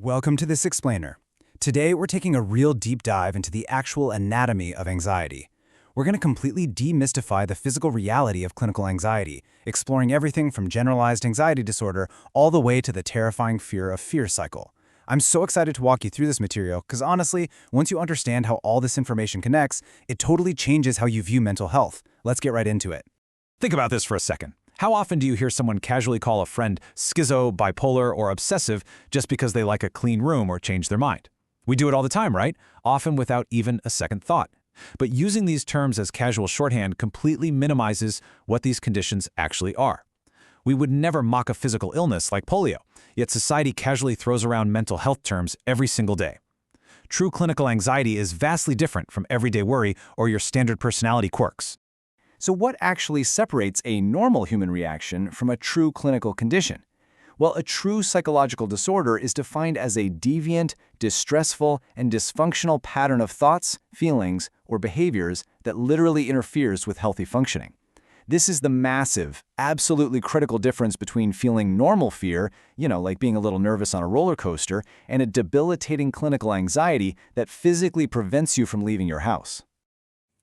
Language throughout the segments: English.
Welcome to this explainer. Today we're taking a real deep dive into the actual anatomy of anxiety. We're going to completely demystify the physical reality of clinical anxiety, exploring everything from generalized anxiety disorder all the way to the terrifying fear of fear cycle. I'm so excited to walk you through this material because honestly, once you understand how all this information connects, it totally changes how you view mental health. Let's get right into it. Think about this for a second. How often do you hear someone casually call a friend schizo, bipolar, or obsessive just because they like a clean room or change their mind? We do it all the time, right? Often without even a second thought. But using these terms as casual shorthand completely minimizes what these conditions actually are. We would never mock a physical illness like polio, yet society casually throws around mental health terms every single day. True clinical anxiety is vastly different from everyday worry or your standard personality quirks. So what actually separates a normal human reaction from a true clinical condition? Well, a true psychological disorder is defined as a deviant, distressful, and dysfunctional pattern of thoughts, feelings, or behaviors that literally interferes with healthy functioning. This is the massive, absolutely critical difference between feeling normal fear, like being a little nervous on a roller coaster, and a debilitating clinical anxiety that physically prevents you from leaving your house.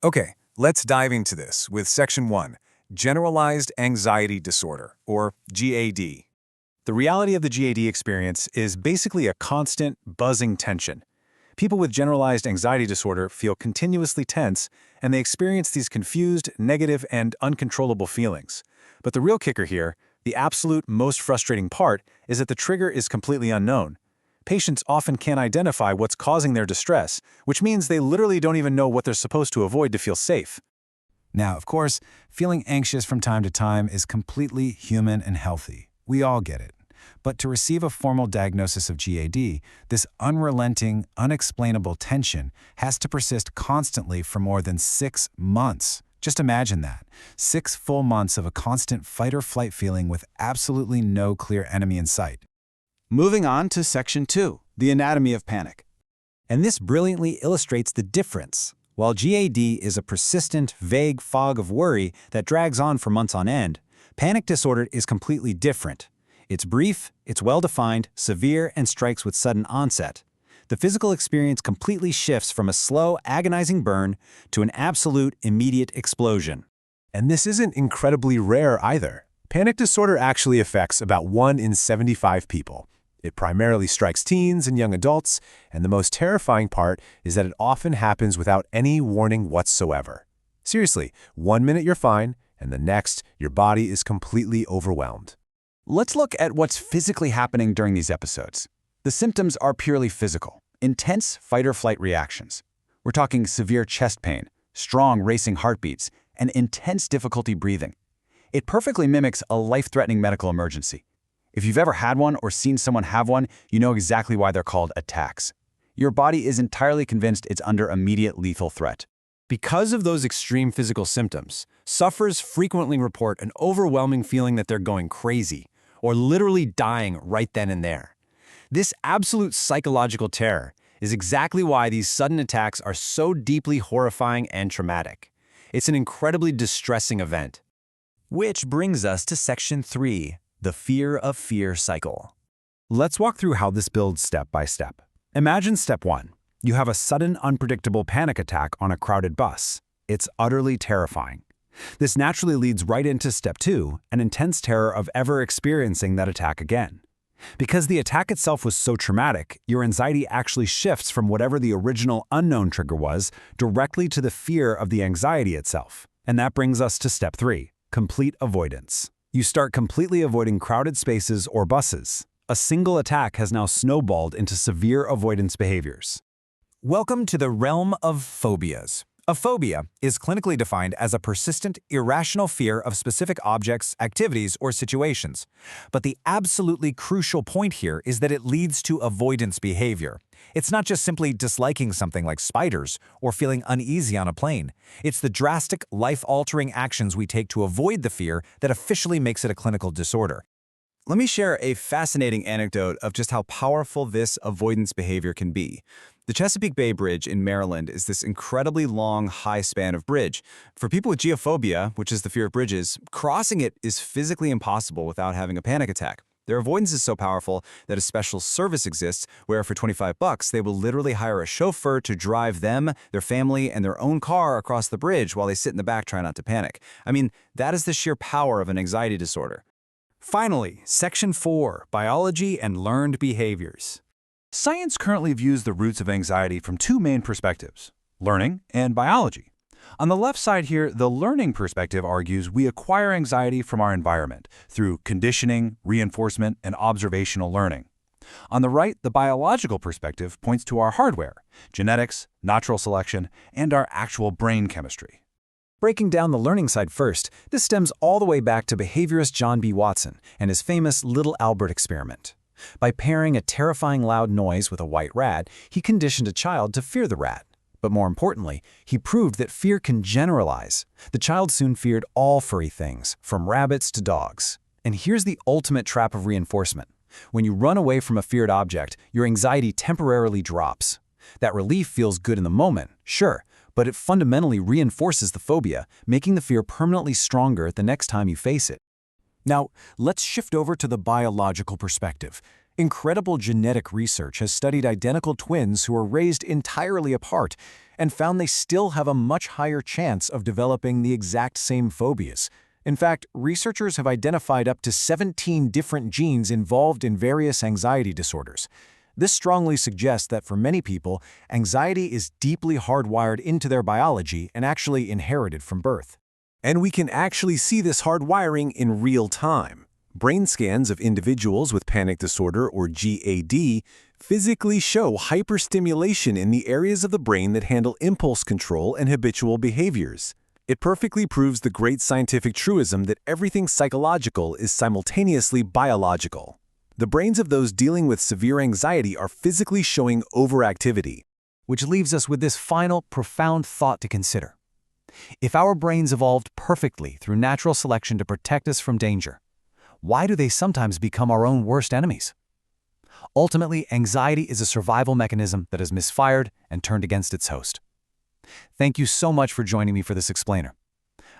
Okay, let's dive into this with Section 1, Generalized Anxiety Disorder, or GAD. The reality of the GAD experience is basically a constant, buzzing tension. People with generalized anxiety disorder feel continuously tense, and they experience these confused, negative, and uncontrollable feelings. But the real kicker here, the absolute most frustrating part, is that the trigger is completely unknown. Patients often can't identify what's causing their distress, which means they literally don't even know what they're supposed to avoid to feel safe. Now, of course, feeling anxious from time to time is completely human and healthy. We all get it. But to receive a formal diagnosis of GAD, this unrelenting, unexplainable tension has to persist constantly for more than 6 months. Just imagine that. 6 full months of a constant fight-or-flight feeling with absolutely no clear enemy in sight. Moving on to Section 2, the anatomy of panic. And this brilliantly illustrates the difference. While GAD is a persistent, vague fog of worry that drags on for months on end, panic disorder is completely different. It's brief, it's well-defined, severe, and strikes with sudden onset. The physical experience completely shifts from a slow, agonizing burn to an absolute, immediate explosion. And this isn't incredibly rare either. Panic disorder actually affects about 1 in 75 people. It primarily strikes teens and young adults, and the most terrifying part is that it often happens without any warning whatsoever. Seriously, 1 minute you're fine, and the next, your body is completely overwhelmed. Let's look at what's physically happening during these episodes. The symptoms are purely physical, intense fight-or-flight reactions. We're talking severe chest pain, strong racing heartbeats, and intense difficulty breathing. It perfectly mimics a life-threatening medical emergency. If you've ever had one or seen someone have one, you know exactly why they're called attacks. Your body is entirely convinced it's under immediate lethal threat. Because of those extreme physical symptoms, sufferers frequently report an overwhelming feeling that they're going crazy, or literally dying right then and there. This absolute psychological terror is exactly why these sudden attacks are so deeply horrifying and traumatic. It's an incredibly distressing event. Which brings us to Section 3, the fear of fear cycle. Let's walk through how this builds step by step. Imagine Step 1. You have a sudden, unpredictable panic attack on a crowded bus. It's utterly terrifying. This naturally leads right into Step 2, an intense terror of ever experiencing that attack again. Because the attack itself was so traumatic, your anxiety actually shifts from whatever the original unknown trigger was directly to the fear of the anxiety itself. And that brings us to Step 3, complete avoidance. You start completely avoiding crowded spaces or buses. A single attack has now snowballed into severe avoidance behaviors. Welcome to the realm of phobias. A phobia is clinically defined as a persistent, irrational fear of specific objects, activities, or situations. But the absolutely crucial point here is that it leads to avoidance behavior. It's not just simply disliking something like spiders or feeling uneasy on a plane. It's the drastic, life-altering actions we take to avoid the fear that officially makes it a clinical disorder. Let me share a fascinating anecdote of just how powerful this avoidance behavior can be. The Chesapeake Bay Bridge in Maryland is this incredibly long, high span of bridge. For people with geophobia, which is the fear of bridges, crossing it is physically impossible without having a panic attack. Their avoidance is so powerful that a special service exists where for $25 they will literally hire a chauffeur to drive them, their family, and their own car across the bridge while they sit in the back trying not to panic. I mean, that is the sheer power of an anxiety disorder. Finally, Section 4, Biology and Learned Behaviors. Science currently views the roots of anxiety from two main perspectives: learning and biology. On the left side here, the learning perspective argues we acquire anxiety from our environment through conditioning, reinforcement, and observational learning. On the right, the biological perspective points to our hardware, genetics, natural selection, and our actual brain chemistry. Breaking down the learning side first, this stems all the way back to behaviorist John B. Watson and his famous Little Albert experiment. By pairing a terrifying loud noise with a white rat, he conditioned a child to fear the rat. But more importantly, he proved that fear can generalize. The child soon feared all furry things, from rabbits to dogs. And here's the ultimate trap of reinforcement. When you run away from a feared object, your anxiety temporarily drops. That relief feels good in the moment, sure, but it fundamentally reinforces the phobia, making the fear permanently stronger the next time you face it. Now, let's shift over to the biological perspective. Incredible genetic research has studied identical twins who were raised entirely apart and found they still have a much higher chance of developing the exact same phobias. In fact, researchers have identified up to 17 different genes involved in various anxiety disorders. This strongly suggests that for many people, anxiety is deeply hardwired into their biology and actually inherited from birth. And we can actually see this hardwiring in real time. Brain scans of individuals with panic disorder, or GAD, physically show hyperstimulation in the areas of the brain that handle impulse control and habitual behaviors. It perfectly proves the great scientific truism that everything psychological is simultaneously biological. The brains of those dealing with severe anxiety are physically showing overactivity. Which leaves us with this final, profound thought to consider. If our brains evolved perfectly through natural selection to protect us from danger, why do they sometimes become our own worst enemies? Ultimately, anxiety is a survival mechanism that has misfired and turned against its host. Thank you so much for joining me for this explainer.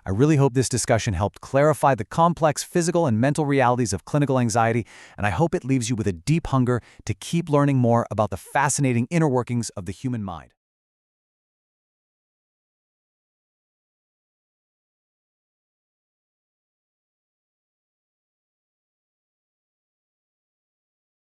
I really hope this discussion helped clarify the complex physical and mental realities of clinical anxiety, and I hope it leaves you with a deep hunger to keep learning more about the fascinating inner workings of the human mind.